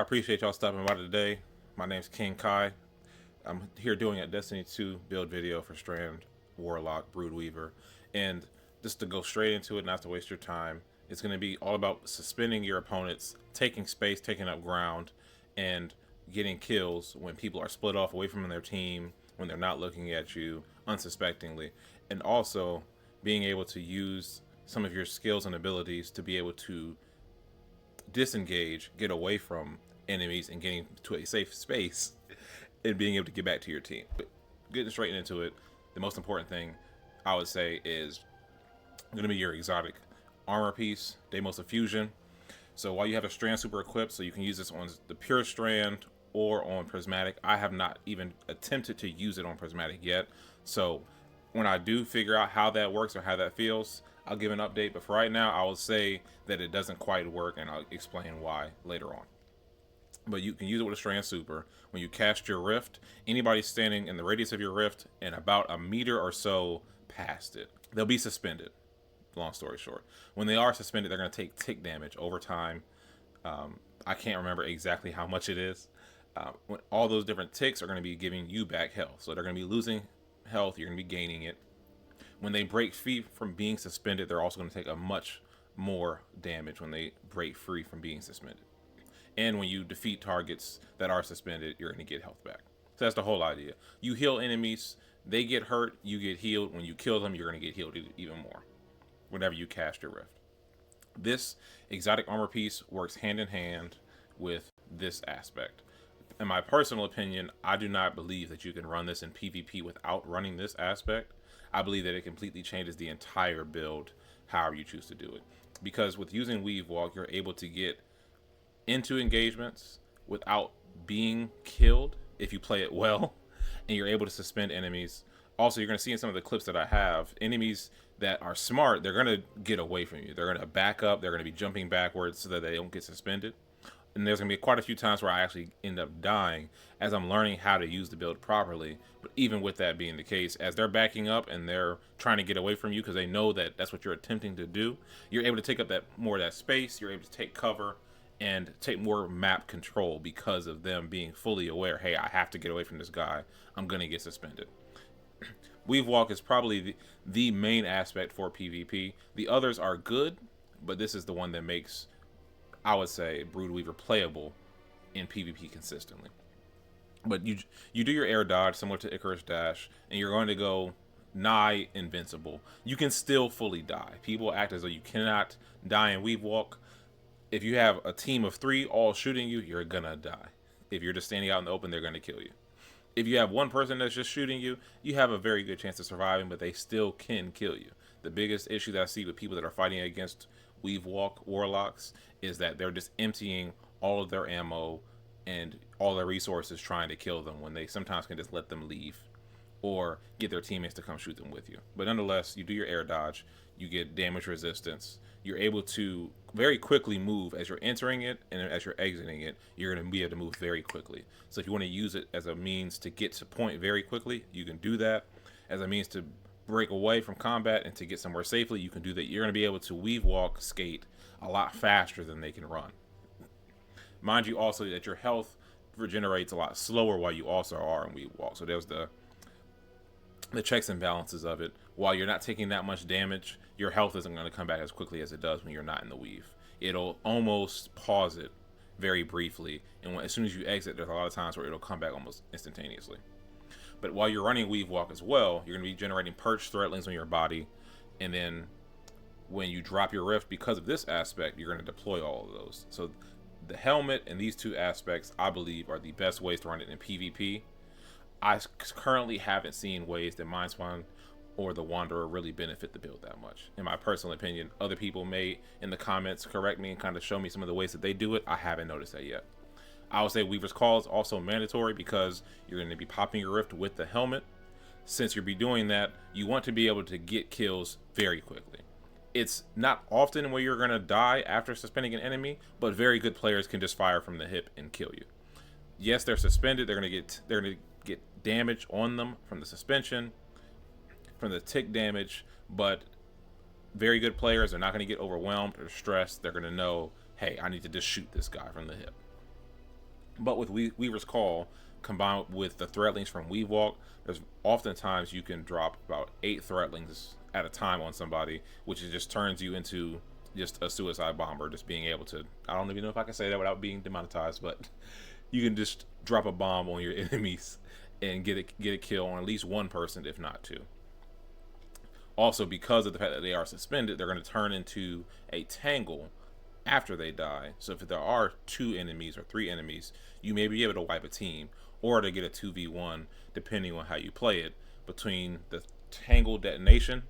I appreciate y'all stopping by today. My name's King Kai. I'm here doing a Destiny 2 build video for Strand Warlock Broodweaver. And just to go straight into it, not to waste your time, it's going to be all about suspending your opponents, taking space, taking up ground, and getting kills when people are split off away from their team, when they're not looking at you unsuspectingly. And also being able to use some of your skills and abilities to be able to disengage, get away from enemies, and getting to a safe space and being able to get back to your team. But getting straight into it, the most important thing I would say is going to be your exotic armor piece, Deimos of Fusion. So while you have a Strand super equipped, so you can use this on the pure Strand or on Prismatic, I have not even attempted to use it on Prismatic yet. So when I do figure out how that works or how that feels, I'll give an update. But for right now, I will say that it doesn't quite work, and I'll explain why later on. But you can use it with a Strand Super. When you cast your Rift, anybody standing in the radius of your Rift and about a meter or so past it, they'll be suspended. Long story short, when they are suspended, they're going to take tick damage over time. I can't remember exactly how much it is. When all those different ticks are going to be giving you back health, so they're going to be losing health, you're going to be gaining it. When they break free from being suspended, they're also going to take a much more damage when they break free from being suspended. And when you defeat targets that are suspended, you're going to get health back. So that's the whole idea. You heal enemies, they get hurt, you get healed. When you kill them, you're going to get healed even more whenever you cast your Rift. This exotic armor piece works hand in hand with this aspect. In my personal opinion, I do not believe that you can run this in PvP without running this aspect. I believe that it completely changes the entire build, however you choose to do it. Because with using Weave Walk, you're able to get into engagements without being killed if you play it well, and you're able to suspend enemies. Also, you're going to see in some of the clips that I have, enemies that are smart, they're going to get away from you. They're going to back up, they're going to be jumping backwards so that they don't get suspended. And there's going to be quite a few times where I actually end up dying as I'm learning how to use the build properly. But even with that being the case, as they're backing up and they're trying to get away from you because they know that that's what you're attempting to do, you're able to take up that more of that space, you're able to take cover and take more map control because of them being fully aware, hey, I have to get away from this guy, I'm going to get suspended. Weave Walk is probably the main aspect for PvP. The others are good, but this is the one that makes, I would say, Broodweaver playable in PvP consistently. But you do your air dodge similar to Icarus Dash, and you're going to go nigh invincible. You can still fully die. People act as though you cannot die in Weave Walk. If you have a team of 3 all shooting you, you're gonna die. If you're just standing out in the open, they're gonna kill you. If you have one person that's just shooting you, you have a very good chance of surviving, but they still can kill you. The biggest issue that I see with people that are fighting against Weave Walk Warlocks is that they're just emptying all of their ammo and all their resources trying to kill them when they sometimes can just let them leave or get their teammates to come shoot them with you. But nonetheless, you do your air dodge, you get damage resistance, you're able to very quickly move as you're entering it, and as you're exiting it, you're going to be able to move very quickly. So if you want to use it as a means to get to point very quickly, you can do that. As a means to break away from combat and to get somewhere safely, you can do that. You're going to be able to Weave Walk, skate a lot faster than they can run. Mind you also that your health regenerates a lot slower while you also are in Weave Walk. So there's the checks and balances of it. While you're not taking that much damage, your health isn't going to come back as quickly as it does when you're not in the weave. It'll almost pause it very briefly, and as soon as you exit, there's a lot of times where it'll come back almost instantaneously. But while you're running Weave Walk as well, you're going to be generating perch threadlings on your body, and then when you drop your Rift, because of this aspect, you're going to deploy all of those. So the helmet and these two aspects, I believe, are the best ways to run it in PvP. I currently haven't seen ways that Mindspawn or the Wanderer really benefit the build that much. In my personal opinion, other people may in the comments correct me and kind of show me some of the ways that they do it. I haven't noticed that yet. I would say Weaver's Call is also mandatory because you're going to be popping your Rift with the helmet. Since you'll be doing that, you want to be able to get kills very quickly. It's not often where you're going to die after suspending an enemy, but very good players can just fire from the hip and kill you. Yes, they're suspended. They're going to get damage on them from the suspension, from the tick damage, but very good players are not going to get overwhelmed or stressed. They're going to know, hey, I need to just shoot this guy from the hip. But with Weaver's Call combined with the threadlings from Weave Walk, there's oftentimes you can drop about 8 threadlings at a time on somebody, which just turns you into just a suicide bomber. Just being able to, I don't even know if I can say that without being demonetized, but you can just drop a bomb on your enemies and get a kill on at least one person, if not two. Also, because of the fact that they are suspended, they're going to turn into a tangle after they die. So if there are 2 enemies or 3 enemies, you may be able to wipe a team or to get a 2v1, depending on how you play it, between the tangle detonation,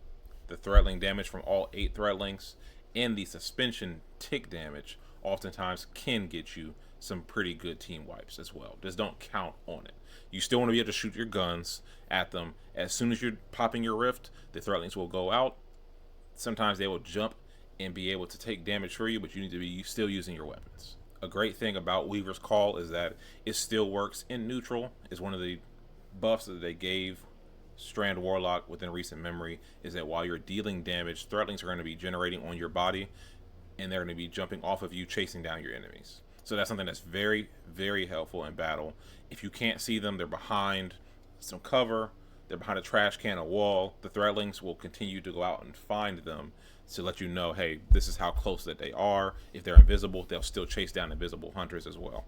the threadling damage from all 8 threadlings, and the suspension tick damage oftentimes can get you some pretty good team wipes as well. Just don't count on it. You still want to be able to shoot your guns at them. As soon as you're popping your rift, the threadlings will go out. Sometimes they will jump and be able to take damage for you, but you need to be still using your weapons. A great thing about Weaver's Call is that it still works in neutral. Is one of the buffs that they gave Strand Warlock within recent memory, is that while you're dealing damage, threadlings are going to be generating on your body, and they're going to be jumping off of you, chasing down your enemies. So that's something that's very, very helpful in battle. If you can't see them, they're behind some cover, they're behind a trash can, a wall, the threadlings will continue to go out and find them to let you know, hey, this is how close that they are. If they're invisible, they'll still chase down invisible hunters as well.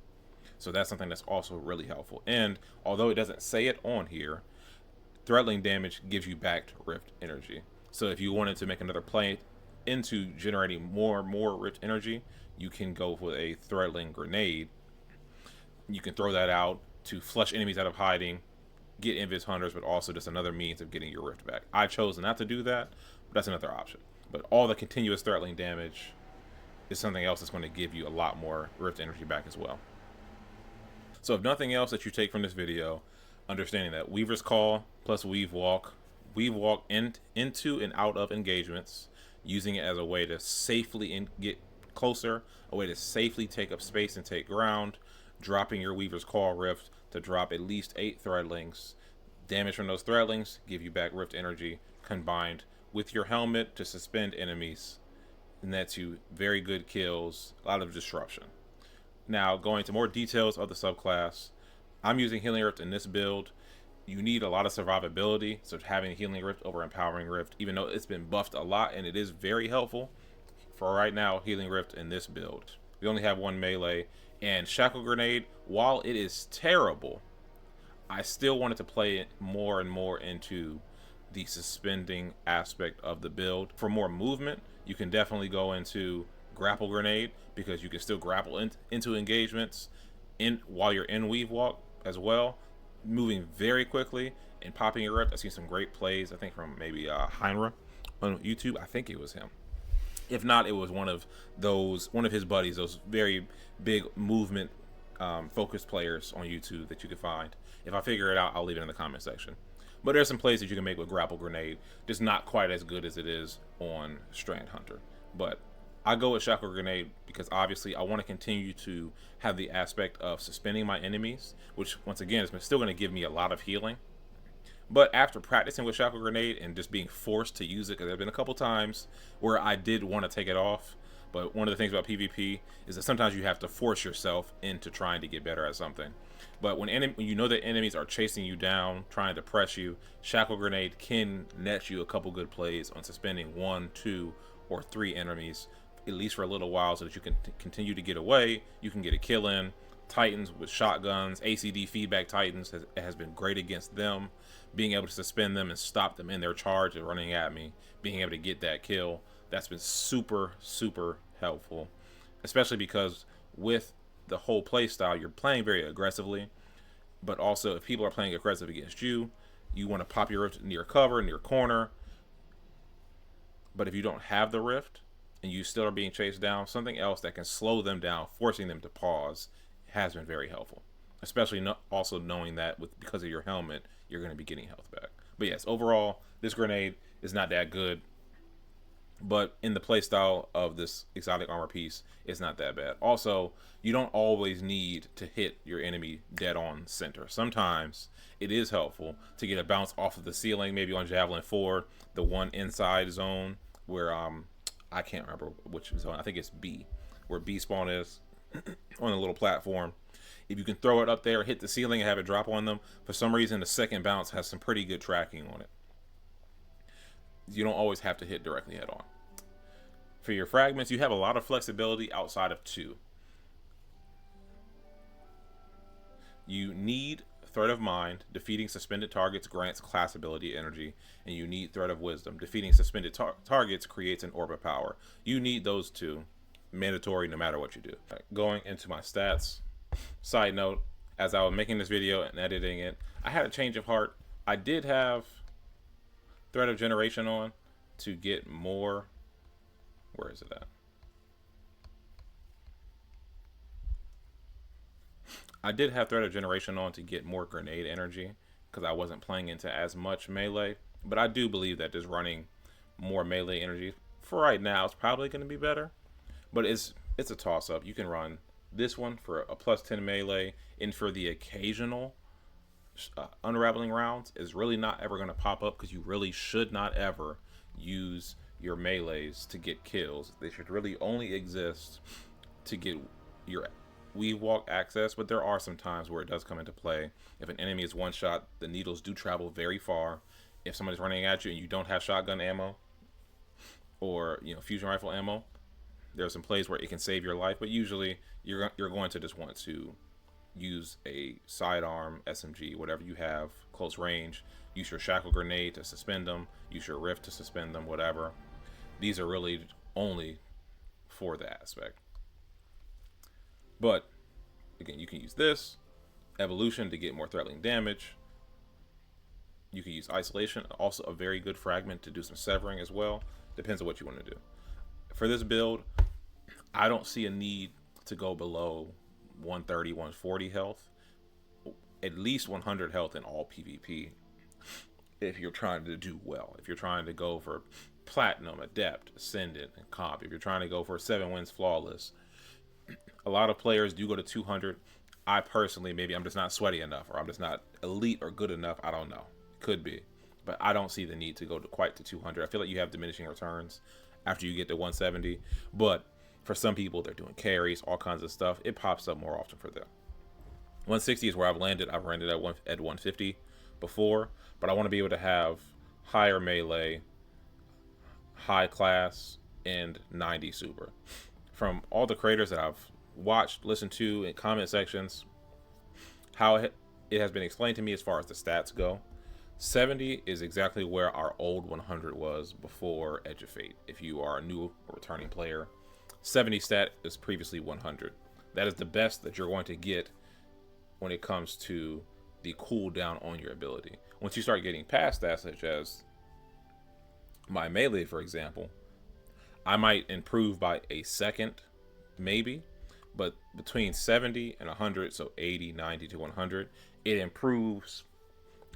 So that's something that's also really helpful. And although it doesn't say it on here, threadling damage gives you back rift energy. So if you wanted to make another play into generating more rift energy, you can go with a threadling grenade. You can throw that out to flush enemies out of hiding, get invis hunters, but also just another means of getting your rift back. I chose not to do that, but that's another option. But all the continuous threadling damage is something else that's going to give you a lot more rift energy back as well. So if nothing else that you take from this video, understanding that Weaver's Call plus Weave Walk into and out of engagements, using it as a way to safely get closer, a way to safely take up space and take ground, dropping your Weaver's Call rift to drop at least 8 threadlings. Damage from those threadlings give you back rift energy, combined with your helmet to suspend enemies, and that's you very good kills, a lot of disruption. Now, going to more details of the subclass, I'm using Healing Rift in this build. You need a lot of survivability, so having Healing Rift over Empowering Rift, even though it's been buffed a lot and it is very helpful, for right now, Healing Rift in this build. We only have 1 melee, and Shackle Grenade, while it is terrible, I still wanted to play it more and more into the suspending aspect of the build. For more movement, you can definitely go into Grapple Grenade, because you can still grapple into engagements while you're in Weave Walk as well, moving very quickly and popping your rift. I've seen some great plays, I think from maybe Heinrich on YouTube. I think it was him. If not, it was one of his buddies, those very big movement focused players on YouTube that you can find. If I figure it out, I'll leave it in the comment section. But there's some plays that you can make with Grapple Grenade, just not quite as good as it is on Strand Hunter. But I go with Shackle Grenade because obviously I want to continue to have the aspect of suspending my enemies, which once again is still going to give me a lot of healing. But after practicing with Shackle Grenade and just being forced to use it, because there have been a couple times where I did want to take it off, but one of the things about PvP is that sometimes you have to force yourself into trying to get better at something. But when you know that enemies are chasing you down, trying to press you, Shackle Grenade can net you a couple good plays on suspending 1, 2, or 3 enemies, at least for a little while, so that you can continue to get away, you can get a kill in. Titans with shotguns, ACD feedback Titans has been great against them. Being able to suspend them and stop them in their charge and running at me, being able to get that kill, that's been super, super helpful. Especially because with the whole play style, you're playing very aggressively, but also if people are playing aggressive against you, you want to pop your rift near cover, near corner. But if you don't have the rift and you still are being chased down, something else that can slow them down, forcing them to pause, has been very helpful. Especially also knowing that because of your helmet, you're going to be getting health back. But yes, overall, this grenade is not that good. But in the playstyle of this exotic armor piece, it's not that bad. Also, you don't always need to hit your enemy dead on center. Sometimes it is helpful to get a bounce off of the ceiling, maybe on Javelin 4, the one inside zone where I can't remember which zone. I think it's B, where B spawn is on a little platform. If you can throw it up there, hit the ceiling, and have it drop on them, for some reason the second bounce has some pretty good tracking on it. You don't always have to hit directly head on. For your fragments, you have a lot of flexibility outside of 2. You need Threat of Mind. Defeating suspended targets grants class ability energy. And you need Threat of Wisdom. Defeating suspended targets creates an orb of power. You need those 2. Mandatory no matter what you do. Right, going into my stats. Side note, as I was making this video and editing it, I had a change of heart. I did have Threat of Generation on to get more. Where is it at? I did have Threat of Generation on to get more grenade energy because I wasn't playing into as much melee. But I do believe that just running more melee energy for right now is probably going to be better. But it's a toss-up. You can run this one for a +10 melee, and for the occasional unraveling rounds is really not ever going to pop up, because you really should not ever use your melees to get kills. They should really only exist to get your weave walk access, but there are some times where it does come into play. If an enemy is one shot, the needles do travel very far. If somebody's running at you and you don't have shotgun ammo or fusion rifle ammo, there are some plays where it can save your life, but usually you're going to just want to use a sidearm, SMG, whatever you have, close range. Use your shackle grenade to suspend them. Use your rift to suspend them, whatever. These are really only for that aspect. But again, you can use this evolution to get more threatening damage. You can use isolation, also a very good fragment to do some severing as well. Depends on what you want to do. For this build, I don't see a need to go below 130, 140 health. At least 100 health in all PvP if you're trying to do well. If you're trying to go for Platinum, Adept, Ascendant, and Comp. If you're trying to go for 7 wins flawless. A lot of players do go to 200. I personally, maybe I'm just not sweaty enough, or I'm just not elite or good enough. I don't know. Could be. But I don't see the need to go to quite to 200. I feel like you have diminishing returns after you get to 170. But for some people, they're doing carries, all kinds of stuff. It pops up more often for them. 160 is where I've landed. I've landed at 150 before. But I want to be able to have higher melee, high class, and 90 super. From all the creators that I've watched, listened to in comment sections, how it has been explained to me as far as the stats go, 70 is exactly where our old 100 was before Edge of Fate. If you are a new or returning player, 70 stat is previously 100. That is the best that you're going to get when it comes to the cooldown on your ability. Once you start getting past that, such as my melee, for example, I might improve by a second, maybe, but between 70 and 100, so 80, 90 to 100, it improves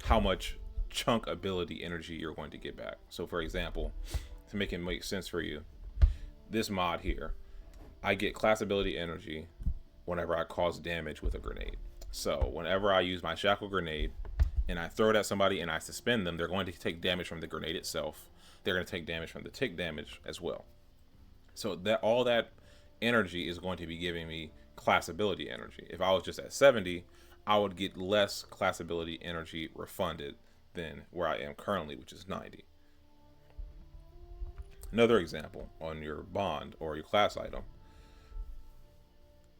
how much chunk ability energy you're going to get back. So for example, to make it make sense for you, this mod here, I get class ability energy whenever I cause damage with a grenade. So whenever I use my shackle grenade and I throw it at somebody and I suspend them, they're going to take damage from the grenade itself. They're going to take damage from the tick damage as well. So that all that energy is going to be giving me class ability energy. If I was just at 70, I would get less class ability energy refunded than where I am currently, which is 90. Another example on your bond or your class item.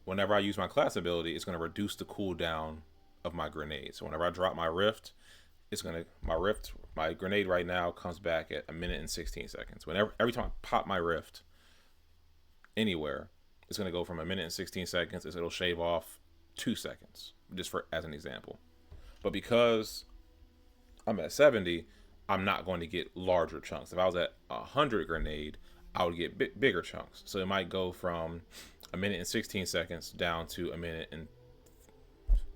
Whenever I use my class ability, it's going to reduce the cooldown of my grenade. So whenever I drop my rift, my grenade right now comes back at 1 minute and 16 seconds. Every time I pop my rift anywhere, it's going to go from 1 minute and 16 seconds. It'll shave off 2 seconds, just as an example. But because I'm at 70, I'm not going to get larger chunks. If I was at 100 grenade, I would get bigger chunks. So it might go from 1 minute and 16 seconds down to 1 minute and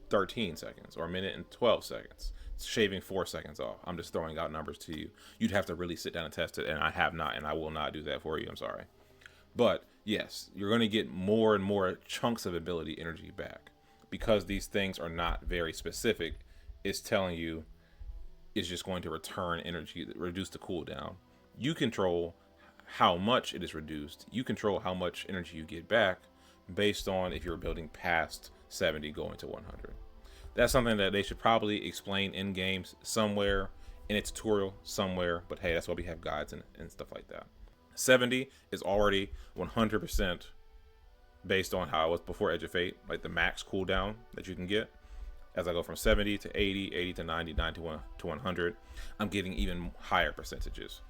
13 seconds or 1 minute and 12 seconds. It's shaving 4 seconds off. I'm just throwing out numbers to you. You'd have to really sit down and test it, and I have not, and I will not do that for you. I'm sorry. But yes, you're going to get more and more chunks of ability energy back. Because these things are not very specific, it's telling you it's just going to return energy, reduce the cooldown. You control how much it is reduced. You control how much energy you get back based on if you're building past 70 going to 100. That's something that they should probably explain in games somewhere, in a tutorial somewhere, but hey, that's why we have guides and stuff like that. 70 is already 100% based on how it was before Edge of Fate, like the max cooldown that you can get. As I go from 70 to 80, 80 to 90, 90 to 100, I'm getting even higher percentages.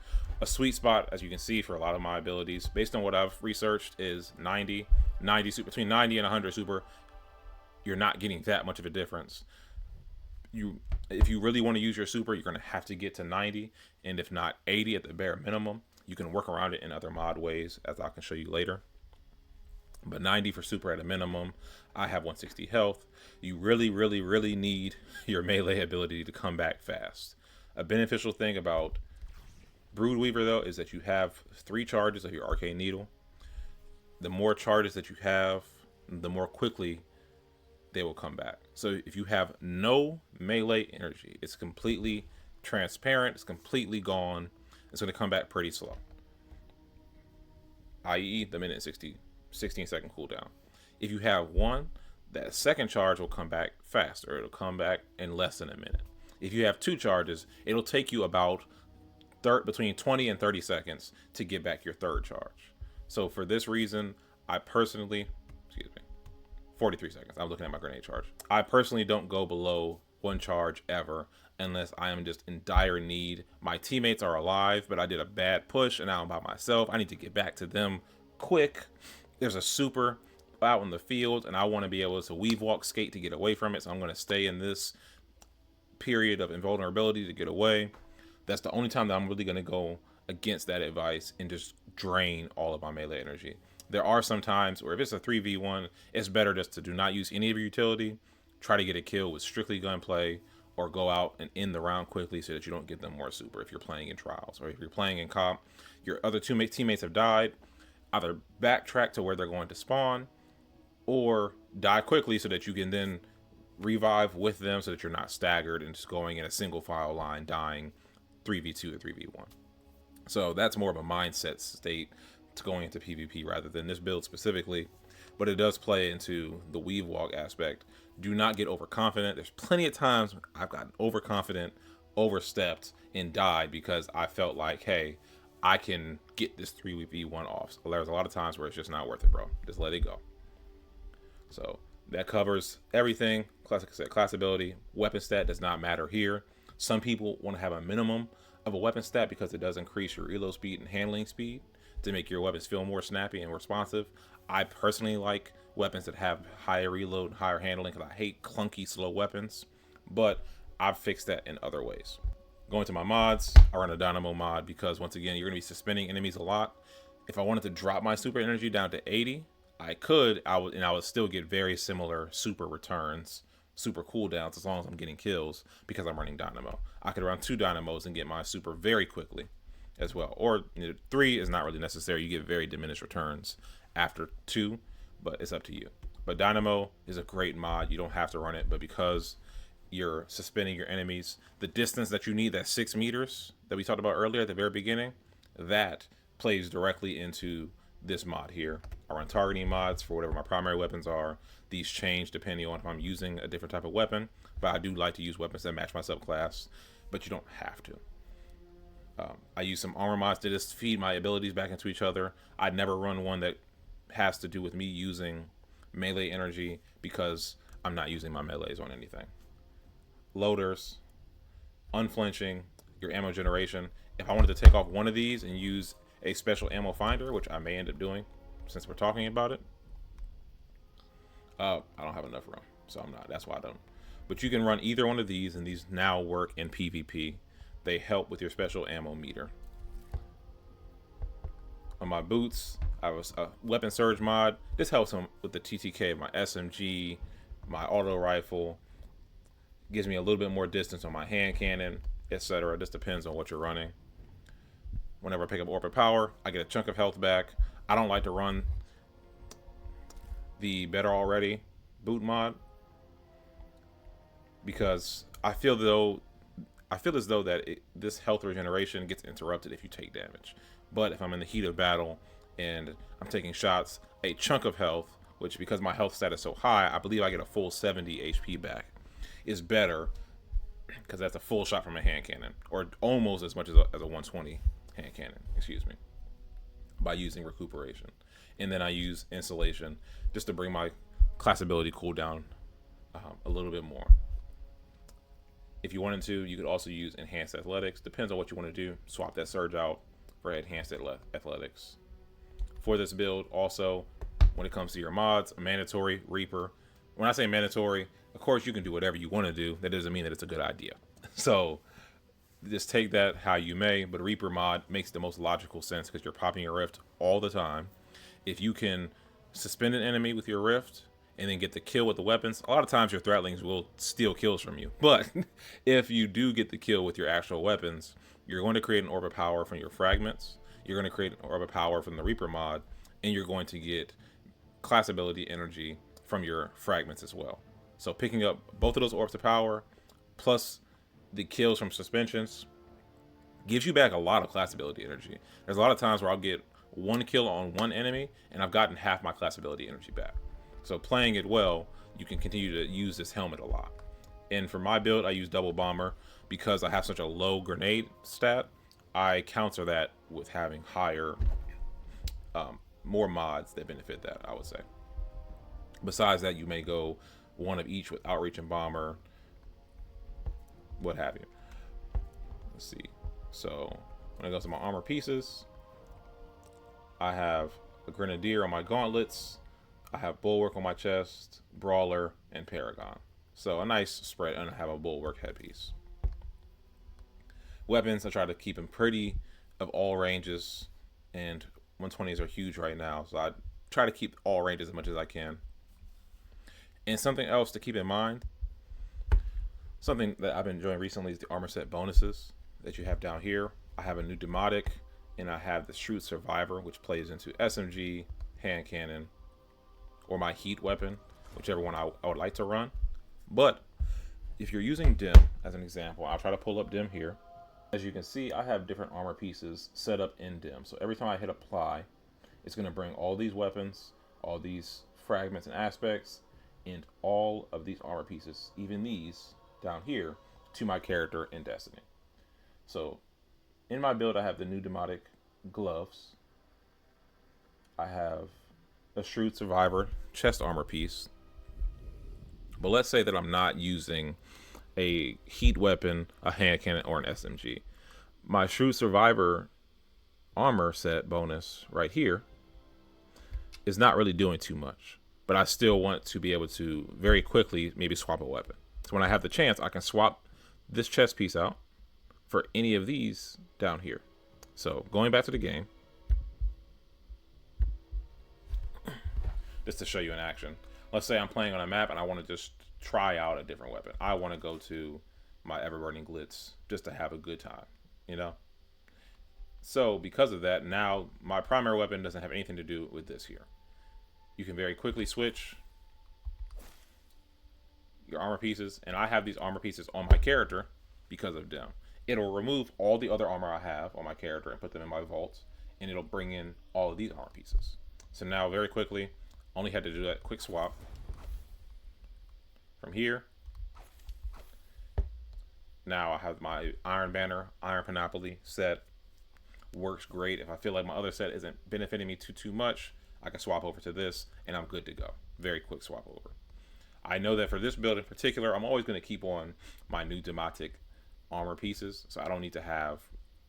A sweet spot, as you can see, for a lot of my abilities, based on what I've researched, is 90 super. Between 90 and 100 super, you're not getting that much of a difference. If you really want to use your super, you're going to have to get to 90, and if not 80 at the bare minimum. You can work around it in other mod ways, as I can show you later. But 90 for super at a minimum. I have 160 health. You really need your melee ability to come back fast. A beneficial thing about Broodweaver, though, is that you have 3 charges of your Arcane Needle. The more charges that you have, the more quickly they will come back. So if you have no melee energy, it's completely transparent, it's completely gone, it's going to come back pretty slow. I.e. the minute 16-second cooldown. If you have 1, that second charge will come back faster. It'll come back in less than a minute. If you have 2 charges, it'll take you about between 20 and 30 seconds to get back your third charge. So for this reason, I personally, 43 seconds. I'm looking at my grenade charge. I personally don't go below 1 charge ever unless I am just in dire need. My teammates are alive, but I did a bad push and now I'm by myself. I need to get back to them quick. There's a super out in the field and I want to be able to weave walk skate to get away from it. So I'm going to stay in this period of invulnerability to get away. That's the only time that I'm really going to go against that advice and just drain all of my melee energy. There are some times where if it's a 3v1, it's better just to do not use any of your utility, try to get a kill with strictly gunplay, or go out and end the round quickly so that you don't get them more super if you're playing in trials. Or if you're playing in comp, your other teammates have died, either backtrack to where they're going to spawn, or die quickly so that you can then revive with them so that you're not staggered and just going in a single file line, dying 3v2 or 3v1. So that's more of a mindset state to going into PvP rather than this build specifically, but it does play into the weave walk aspect. Do not get overconfident. There's plenty of times I've gotten overconfident, overstepped, and died because I felt like, hey, I can get this 3v1 off. There's a lot of times where it's just not worth it, bro. Just let it go. So that covers everything. Like I said, class ability, weapon stat does not matter here. Some people want to have a minimum of a weapon stat because it does increase your reload speed and handling speed to make your weapons feel more snappy and responsive. I personally like weapons that have higher reload and higher handling because I hate clunky, slow weapons, but I've fixed that in other ways. Going to my mods, I run a Dynamo mod because once again, you're going to be suspending enemies a lot. If I wanted to drop my super energy down to 80, I could, I would still get very similar super returns, super cooldowns as long as I'm getting kills because I'm running Dynamo. I could run 2 Dynamos and get my super very quickly as well. Or 3 is not really necessary. You get very diminished returns after 2, but it's up to you. But Dynamo is a great mod. You don't have to run it, but because you're suspending your enemies, the distance that you need, that 6 meters that we talked about earlier at the very beginning, that plays directly into this mod here. I run targeting mods for whatever my primary weapons are. These change depending on if I'm using a different type of weapon, but I do like to use weapons that match my subclass, but you don't have to. I use some armor mods to just feed my abilities back into each other. I'd never run one that has to do with me using melee energy because I'm not using my melees on anything. Loaders, unflinching, your ammo generation. If I wanted to take off one of these and use a special ammo finder, which I may end up doing since we're talking about it, I don't have enough room, so I'm not. That's why I don't. But you can run either one of these, and these now work in PvP. They help with your special ammo meter. On my boots, I was a weapon surge mod. This helps them with the TTK, my SMG, my auto rifle. Gives me a little bit more distance on my hand cannon, etc. This depends on what you're running. Whenever I pick up Orbit Power, I get a chunk of health back. I don't like to run the Better Already boot mod because I feel as though that this health regeneration gets interrupted if you take damage. But if I'm in the heat of battle and I'm taking shots, a chunk of health which because my health stat is so high, I believe I get a full 70 HP back, is better because that's a full shot from a hand cannon, or almost as much as a 120 hand cannon, excuse me, by using recuperation. And then I use insulation just to bring my class ability cooldown a little bit more. If you wanted to, you could also use enhanced athletics. Depends on what you want to do. Swap that surge out for enhanced athletics. For this build, also, when it comes to your mods, a mandatory Reaper. When I say mandatory, of course you can do whatever you want to do. That doesn't mean that it's a good idea. So just take that how you may, but Reaper mod makes the most logical sense because you're popping your rift all the time. If you can suspend an enemy with your rift and then get the kill with the weapons, a lot of times your threatlings will steal kills from you. But if you do get the kill with your actual weapons, you're going to create an orb of power from your fragments. You're going to create an orb of power from the Reaper mod, and you're going to get class ability energy from your fragments as well. So picking up both of those orbs of power plus the kills from suspensions gives you back a lot of class ability energy. There's a lot of times where I'll get one kill on one enemy and I've gotten half my class ability energy back. So playing it well, you can continue to use this helmet a lot. And for my build, I use double bomber because I have such a low grenade stat. I counter that with having higher, more mods that benefit that, I would say. Besides that, you may go one of each with outreach and bomber, what have you. Let's see. So when I go to my armor pieces, I have a grenadier on my gauntlets. I have bulwark on my chest, brawler, and paragon. So a nice spread, and I have a bulwark headpiece. Weapons, I try to keep them pretty of all ranges, and 120s are huge right now, so I try to keep all ranges as much as I can. And something else to keep in mind, something that I've been enjoying recently is the armor set bonuses that you have down here. I have a new Demotic, and I have the Shrewd Survivor, which plays into SMG, hand cannon, or my heat weapon, whichever one I would like to run. But if you're using Dim as an example, I'll try to pull up Dim here. As you can see, I have different armor pieces set up in Dim. So every time I hit apply, it's going to bring all these weapons, all these fragments and aspects, and all of these armor pieces, even these down here, to my character in Destiny. So in my build, I have the new Demotic gloves. I have a Shrewd Survivor chest armor piece. But let's say that I'm not using a heat weapon, a hand cannon, or an SMG. My Shrewd Survivor armor set bonus right here is not really doing too much, but I still want to be able to very quickly maybe swap a weapon. So when I have the chance, I can swap this chest piece out for any of these down here. So going back to the game, just to show you in action. Let's say I'm playing on a map and I want to just try out a different weapon. I want to go to my Ever-Burning Glitz just to have a good time, you know? So because of that, now my primary weapon doesn't have anything to do with this here. You can very quickly switch your armor pieces, and I have these armor pieces on my character because of Dim. It'll remove all the other armor I have on my character and put them in my vault, and it'll bring in all of these armor pieces. So now very quickly, only had to do that quick swap from here. Now I have my Iron Banner, Iron Panoply set. Works great. If I feel like my other set isn't benefiting me too much, I can swap over to this and I'm good to go. Very quick swap over. I know that for this build in particular, I'm always going to keep on my new Demotic armor pieces, so I don't need to have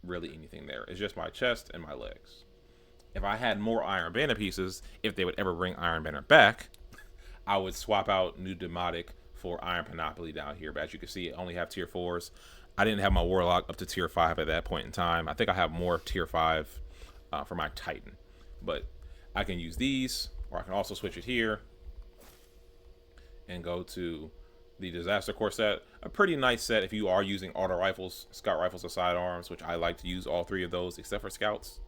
really anything there. It's just my chest and my legs. If I had more Iron Banner pieces, if they would ever bring Iron Banner back, I would swap out new Demotic for Iron Panoply down here. But as you can see, I only have tier 4s. I didn't have my Warlock up to tier 5 at that point in time. I think I have more tier 5 for my Titan. But I can use these, or I can also switch it here and go to the Disaster Core set. A pretty nice set if you are using auto rifles, scout rifles, or sidearms, which I like to use all three of those except for scouts.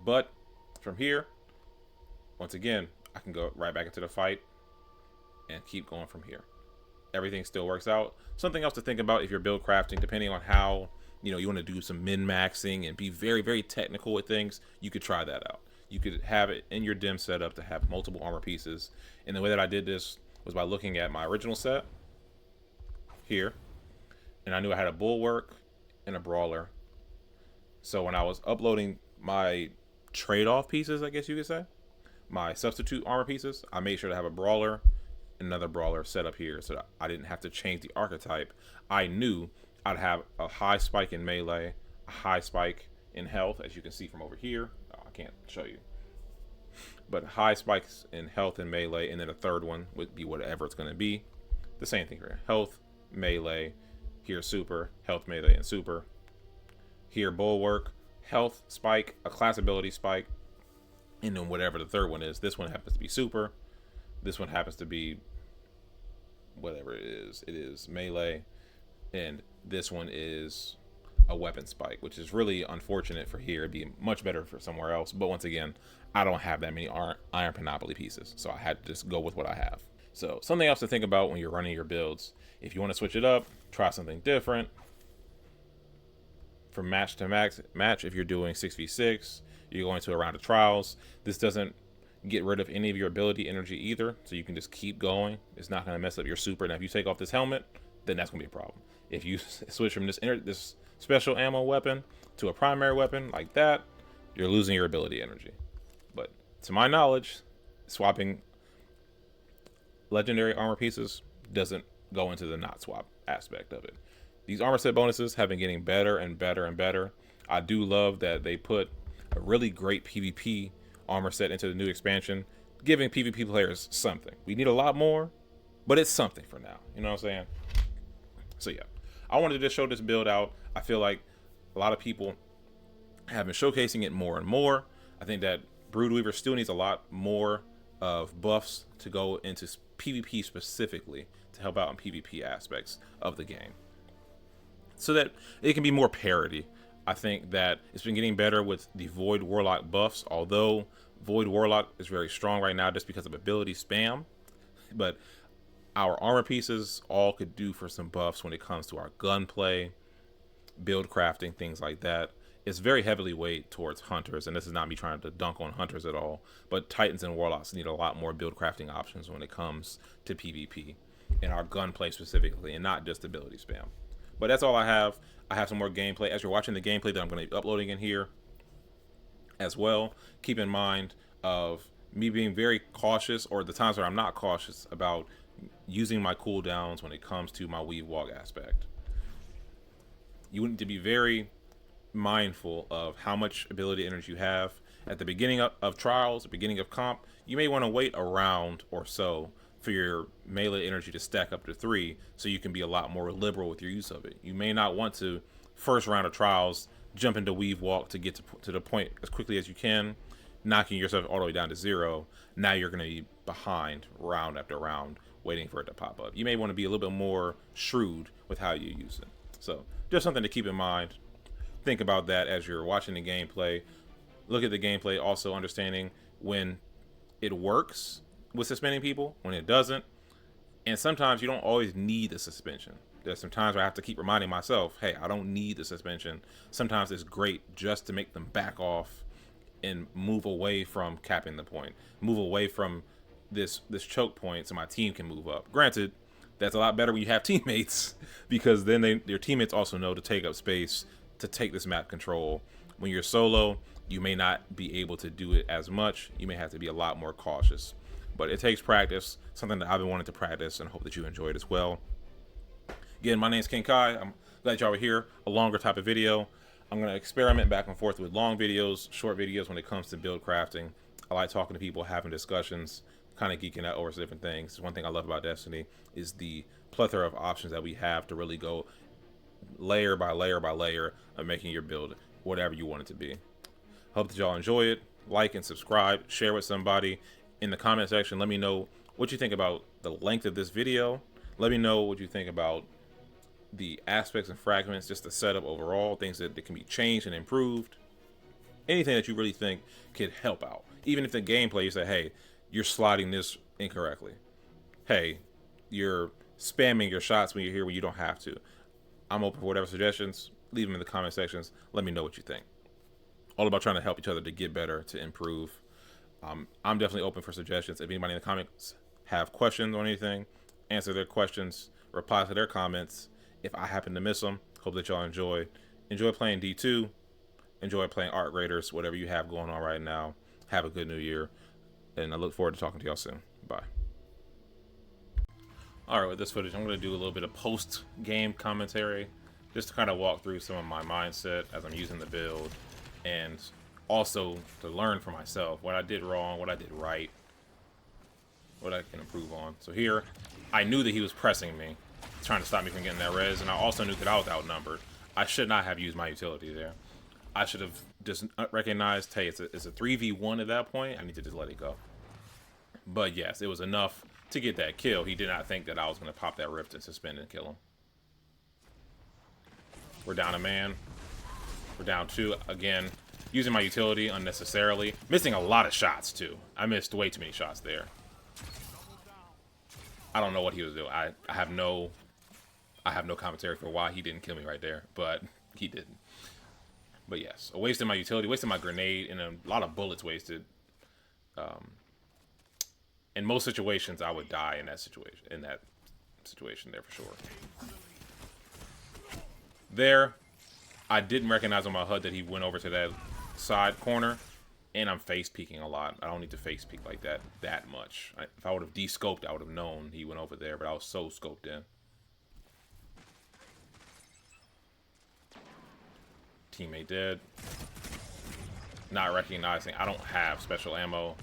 But from here, once again, I can go right back into the fight and keep going from here. Everything still works out. Something else to think about if you're build crafting, depending on how, you want to do some min-maxing and be very, very technical with things, you could try that out. you could have it in your dim setup to have multiple armor pieces. And the way that I did this was by looking at my original set here, and I knew I had a bulwark and a brawler. So when I was uploading my trade-off pieces, I guess you could say, my substitute armor pieces, I made sure to have a brawler, another brawler set up here, so that I didn't have to change the archetype. I knew I'd have a high spike in melee, a high spike in health, as you can see from over here. Oh, I can't show you, but high spikes in health and melee, and then a third one would be whatever it's going to be. The same thing here: health, melee. Here super, health, melee, and super. Here bulwark, health spike, a class ability spike, and then whatever the third one is. This one happens to be super. This one happens to be whatever it is. It is melee, and this one is a weapon spike, which is really unfortunate for here. It'd be much better for somewhere else, but once again, I don't have that many iron panoply pieces, so I had to just go with what I have. So something else to think about when you're running your builds: if you want to switch it up, try something different. From match to match, if you're doing 6v6, you're going to a round of trials, this doesn't get rid of any of your ability energy either, so you can just keep going. It's not going to mess up your super. Now if you take off this helmet, then that's going to be a problem. If you switch from this special ammo weapon to a primary weapon like that, you're losing your ability energy. But to my knowledge, swapping legendary armor pieces doesn't go into the not swap aspect of it. These armor set bonuses have been getting better and better and better. I do love that they put a really great PvP armor set into the new expansion, giving PvP players something. We need a lot more, but it's something for now. You know what I'm saying? So yeah, I wanted to just show this build out. I feel like a lot of people have been showcasing it more and more. I think that Broodweaver still needs a lot more of buffs to go into PvP specifically to help out in PvP aspects of the game, so that it can be more parity. I think that it's been getting better with the Void Warlock buffs, although Void Warlock is very strong right now just because of ability spam. But our armor pieces all could do for some buffs when it comes to our gunplay, build crafting, things like that. It's very heavily weighed towards hunters, and this is not me trying to dunk on hunters at all, but Titans and Warlocks need a lot more build crafting options when it comes to PvP, and our gunplay specifically, and not just ability spam. But that's all I have. I have some more gameplay. As you're watching the gameplay that I'm going to be uploading in here as well, keep in mind of me being very cautious, or the times where I'm not cautious, about using my cooldowns when it comes to my weave walk aspect. You need to be very mindful of how much ability energy you have. At the beginning of trials, the beginning of comp, you may want to wait a round or so for your melee energy to stack up to 3, so you can be a lot more liberal with your use of it. You may not want to, first round of trials, jump into weave walk to get to the point as quickly as you can, knocking yourself all the way down to 0. Now you're going to be behind round after round, waiting for it to pop up. You may want to be a little bit more shrewd with how you use it. So just something to keep in mind. Think about that as you're watching the gameplay. Look at the gameplay, also understanding when it works with suspending people, when it doesn't. And sometimes you don't always need the suspension. There's some times where I have to keep reminding myself, hey, I don't need the suspension. Sometimes it's great just to make them back off and move away from capping the point, move away from this choke point, so my team can move up. Granted, that's a lot better when you have teammates, because then your teammates also know to take up space, to take this map control. When you're solo, you may not be able to do it as much. You may have to be a lot more cautious, but it takes practice, something that I've been wanting to practice, and hope that you enjoy it as well. Again, my name's King Kai. I'm glad y'all were here. A longer type of video. I'm going to experiment back and forth with long videos, short videos when it comes to build crafting. I like talking to people, having discussions, kind of geeking out over different things. One thing I love about Destiny is the plethora of options that we have to really go layer by layer by layer of making your build whatever you want it to be. Hope that y'all enjoy it. Like and subscribe. Share with somebody. In the comment section, let me know what you think about the length of this video. Let me know what you think about the aspects and fragments, just the setup overall, things that can be changed and improved. Anything that you really think could help out. Even if the gameplay, you say, hey, you're sliding this incorrectly. Hey, you're spamming your shots when you're here when you don't have to. I'm open for whatever suggestions. Leave them in the comment sections. Let me know what you think. all about trying to help each other to get better, to improve. I'm definitely open for suggestions. If anybody in the comments have questions on anything, answer their questions, reply to their comments. If I happen to miss them, hope that y'all enjoy playing D2, enjoy playing Art Raiders, whatever you have going on right now. Have a good new year, and I look forward to talking to y'all soon. Bye. All right, with this footage, I'm going to do a little bit of post-game commentary, just to kind of walk through some of my mindset as I'm using the build, and also to learn for myself what I did wrong, what I did right, what I can improve on. So here, I knew that he was pressing me, trying to stop me from getting that res, and I also knew that I was outnumbered. I should not have used my utility there. I should have just recognized, hey, it's a 3v1 at that point. I need to just let it go. But yes, it was enough to get that kill. He did not think that I was going to pop that rift and suspend and kill him. We're down a man. We're down 2 again. Using my utility unnecessarily. Missing a lot of shots, too. I missed way too many shots there. I don't know what he was doing. I have no commentary for why he didn't kill me right there, but he didn't. But yes, wasting my utility, wasting my grenade, and a lot of bullets wasted. In most situations, I would die in that situation. There for sure. There, I didn't recognize on my HUD that he went over to that side corner, and I'm face peeking a lot. I don't need to face peek like that much. If I would have de-scoped, I would have known he went over there, but I was so scoped in. Teammate dead. Not recognizing. I don't have special ammo.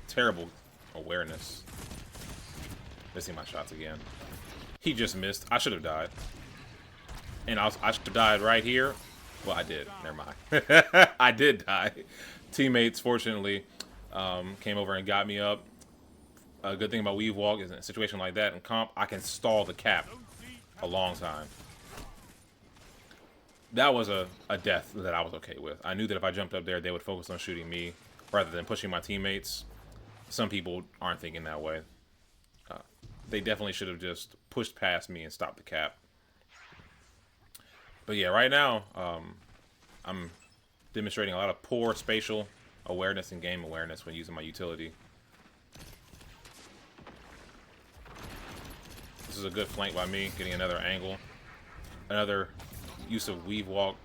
Terrible awareness. Missing my shots again. He just missed. I should have died. And I should have died right here. Well, I did. Never mind. I did die. Teammates, fortunately, came over and got me up. A good thing about Weave Walk is in a situation like that in comp, I can stall the cap a long time. That was a death that I was okay with. I knew that if I jumped up there, they would focus on shooting me rather than pushing my teammates. Some people aren't thinking that way. They definitely should have just pushed past me and stopped the cap. But yeah, right now, I'm demonstrating a lot of poor spatial awareness and game awareness when using my utility. This is a good flank by me, getting another angle. Another use of Weave Walk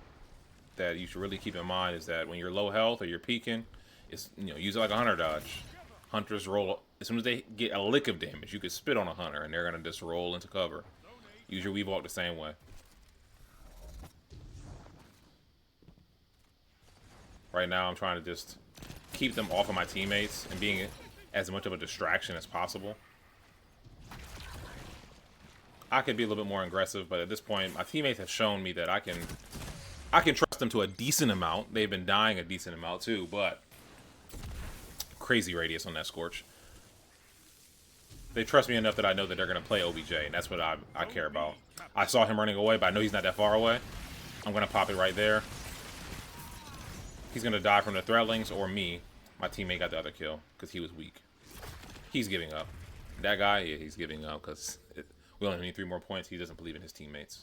that you should really keep in mind is that when you're low health or you're peeking, it's, use it like a hunter dodge. Hunters roll, as soon as they get a lick of damage, you can spit on a hunter and they're going to just roll into cover. Use your Weave Walk the same way. Right now, I'm trying to just keep them off of my teammates and being as much of a distraction as possible. I could be a little bit more aggressive, but at this point, my teammates have shown me that I can trust them to a decent amount. They've been dying a decent amount too, but crazy radius on that Scorch. They trust me enough that I know that they're going to play OBJ, and that's what I care about. I saw him running away, but I know he's not that far away. I'm going to pop it right there. He's going to die from the Threadlings or me. My teammate got the other kill because he was weak. He's giving up. That guy, yeah, he's giving up because we only need 3 more points. He doesn't believe in his teammates.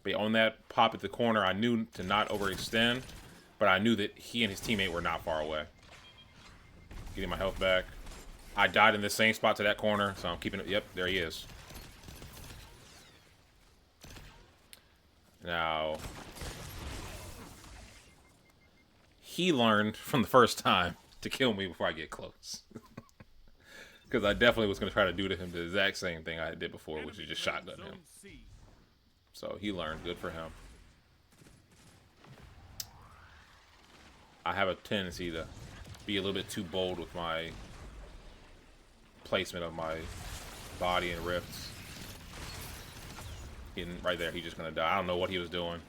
But on that pop at the corner, I knew to not overextend, but I knew that he and his teammate were not far away. Getting my health back. I died in the same spot to that corner, so I'm keeping it. Yep, there he is. Now, he learned from the first time to kill me before I get close. Because I definitely was going to try to do to him the exact same thing I did before, which is just shotgun him. So he learned. Good for him. I have a tendency to be a little bit too bold with my placement of my body and rifts. Right there, he's just going to die. I don't know what he was doing.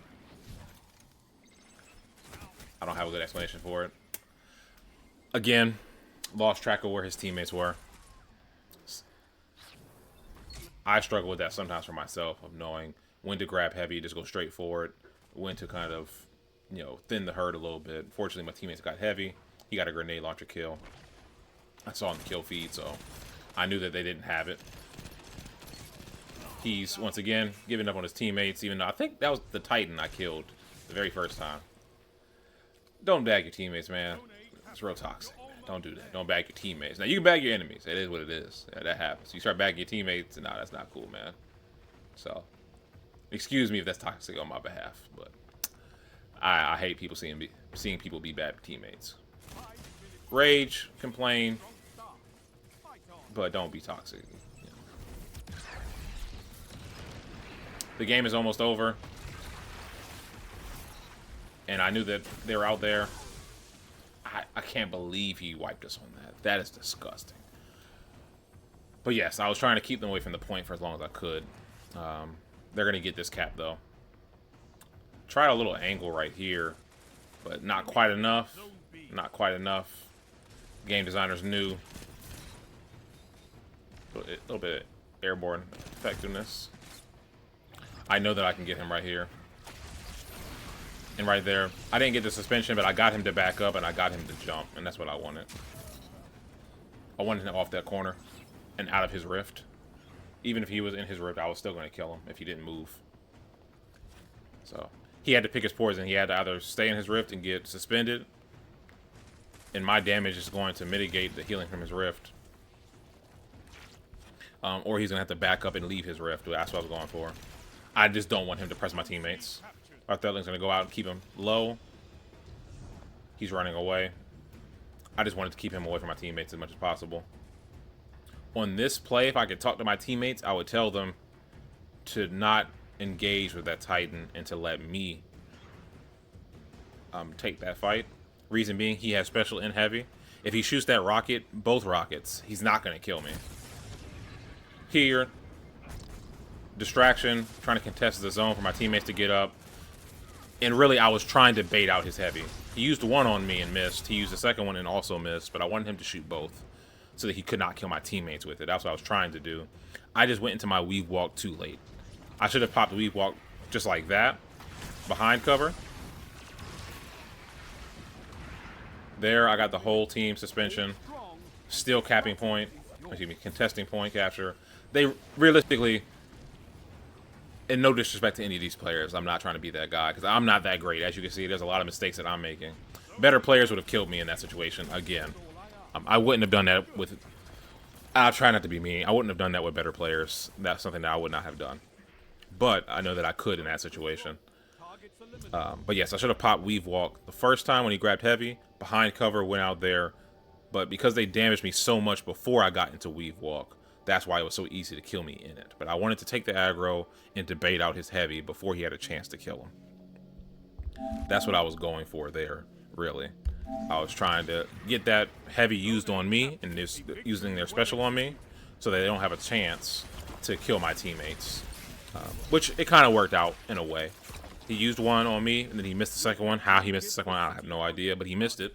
I don't have a good explanation for it. Again, lost track of where his teammates were. I struggle with that sometimes for myself, of knowing when to grab heavy, just go straight forward, when to kind of, thin the herd a little bit. Fortunately, my teammates got heavy. He got a grenade launcher kill. I saw him kill feed, so I knew that they didn't have it. He's, once again, giving up on his teammates, even though I think that was the Titan I killed the very first time. Don't bag your teammates, man. It's real toxic. Man. Don't do that. Don't bag your teammates. Now, you can bag your enemies. It is what it is. Yeah, that happens. You start bagging your teammates, and nah, that's not cool, man. So, excuse me if that's toxic on my behalf, but I hate people seeing people be bad teammates. Rage, complain, but don't be toxic. The game is almost over, and I knew that they were out there. I can't believe he wiped us on that. That is disgusting. But yes, I was trying to keep them away from the point for as long as I could. They're going to get this cap, though. Tried a little angle right here, but not quite enough. Not quite enough. Game designers knew. A little bit of airborne effectiveness. I know that I can get him right here. And right there. I didn't get the suspension, but I got him to back up, and I got him to jump, and that's what I wanted. I wanted him off that corner and out of his rift. Even if he was in his rift, I was still going to kill him if he didn't move. So, he had to pick his poison. He had to either stay in his rift and get suspended, and my damage is going to mitigate the healing from his rift. Or he's going to have to back up and leave his rift. That's what I was going for. I just don't want him to press my teammates. Our thirdling's going to go out and keep him low. He's running away. I just wanted to keep him away from my teammates as much as possible. On this play, if I could talk to my teammates, I would tell them to not engage with that Titan and to let me take that fight. Reason being, he has special in heavy. If he shoots that rocket, both rockets, he's not going to kill me. Here, distraction, trying to contest the zone for my teammates to get up. And really, I was trying to bait out his heavy. He used one on me and missed. He used the second one and also missed, but I wanted him to shoot both so that he could not kill my teammates with it. That's what I was trying to do. I just went into my weave walk too late. I should have popped the weave walk just like that, behind cover. There, I got the whole team suspension. Still capping point. Excuse me, contesting point capture. They realistically, and no disrespect to any of these players, I'm not trying to be that guy because I'm not that great. As you can see, there's a lot of mistakes that I'm making. Better players would have killed me in that situation again. I wouldn't have done that with... I'll try not to be mean. I wouldn't have done that with better players. That's something that I would not have done. But I know that I could in that situation. But yes, I should have popped Weave Walk the first time when he grabbed heavy. Behind cover, went out there. But because they damaged me so much before I got into Weave Walk, that's why it was so easy to kill me in it. But I wanted to take the aggro and to bait out his heavy before he had a chance to kill him. That's what I was going for there, really. I was trying to get that heavy used on me and just using their special on me so that they don't have a chance to kill my teammates. Which it kind of worked out in a way. He used one on me and then he missed the second one. How he missed the second one, I have no idea, but he missed it.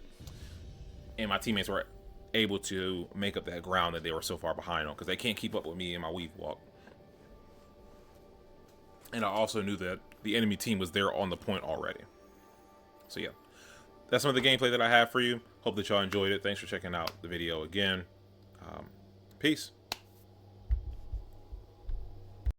And my teammates were able to make up that ground that they were so far behind on because they can't keep up with me in my weave walk. And I also knew that the enemy team was there on the point already. So yeah, that's some of the gameplay that I have for you. Hope that y'all enjoyed it. Thanks for checking out the video again. Peace.